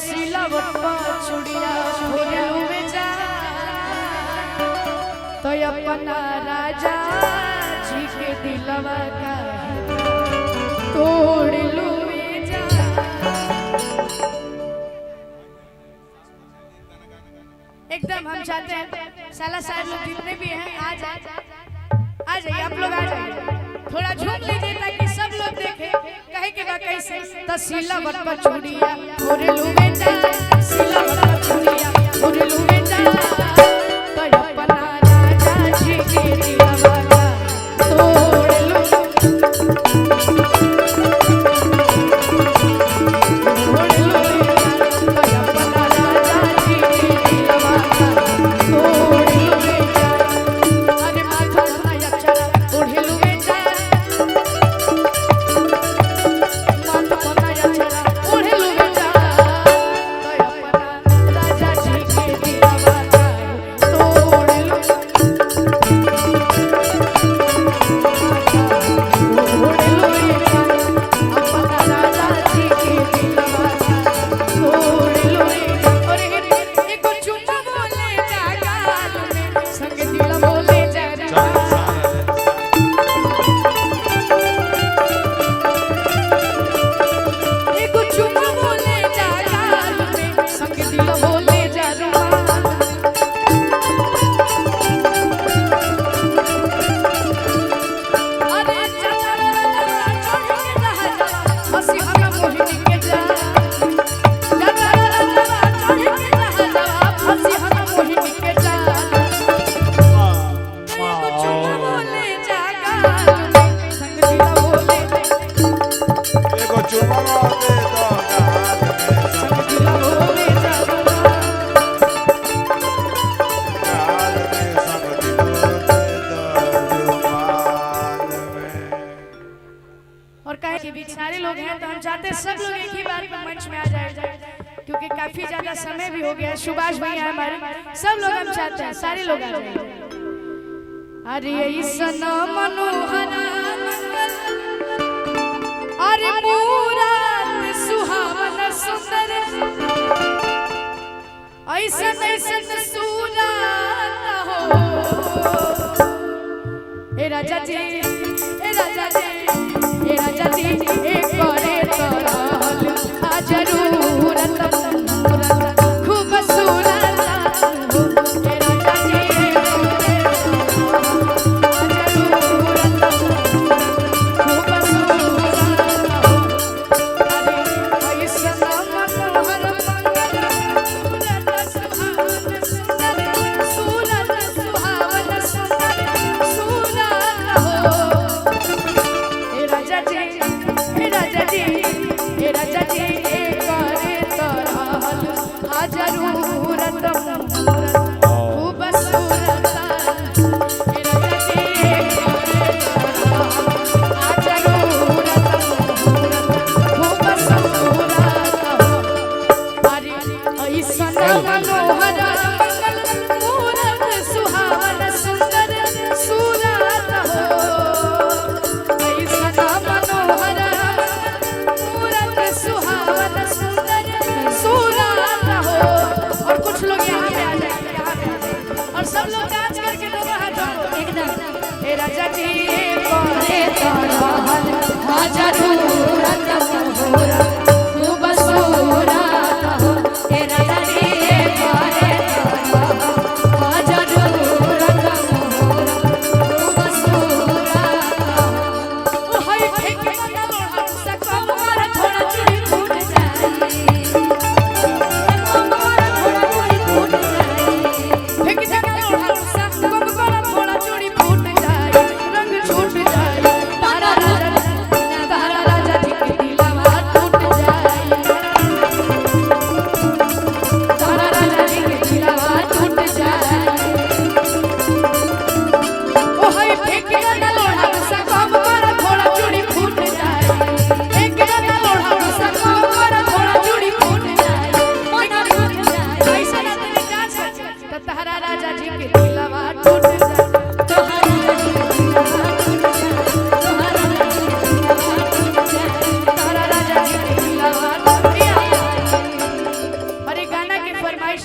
सिलावट चूड़िया तो अपना राजा जी के दिलवा का तोड़ लूए जा। एकदम हम चाहते हैं साला सारे लोग जितने भी हैं आ जाइए आप लोग आ जाइए थोड़ा झूम लीजिए ताकि सब लोग देखें कहे के कैसे तसीला बटवा चूड़िया तोड़ लूए जा सिलावट पर चूड़िया तोड़ लूए जा तो अपना राजा जी के दिलवा का तोड़ लूए सारे लोग हैं तो हम चाहते हैं सब लोग एक ही बार में मंच में आ जाए क्योंकि काफी ज्यादा समय भी हो गया है। सुभाष भैया हमारे सब लोग हम चाहते हैं सारे लोग आ जाए। अरे सना मनोहरा अरे मूरत सुहावन सुंदर ऐसन ऐसन सूरत हो ए राजा जी ए राजा जी ए राजा जी एक करे तो जरूर